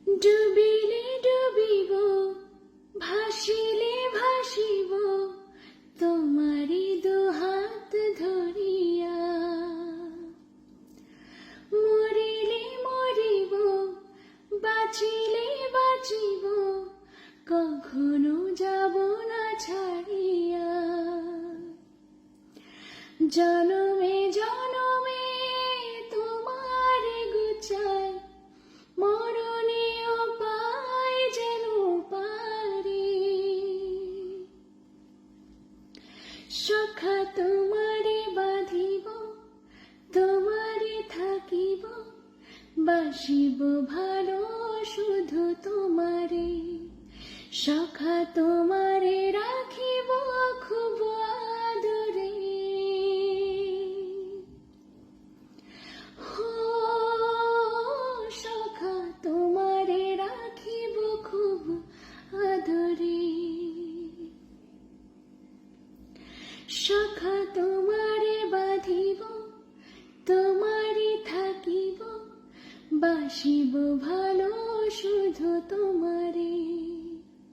ডুবিলে ডুবিব, ভাসিলে ভাসিব, তোমারি দুহাত ধরিয়া। মরিলে মরিব, বাঁচিলে বাঁচিব, কখনো যাব না ছাড়িয়া। জনমে জনমে তোমারে গুচাই, মরণেও পাই যেন পারি। সখা তোমারে বাঁধিব, তোমারে থাকিব, বাসিব ভালো শুধু তোমারে। সখা তোমারে রাখিব খুব আদরে। হো সখা তোমারে রাখিব খুব আদরে। সখা তোমারে বাঁধিব, তোমারে থাকিব, বাসিব ভালো শুধু তোমারে।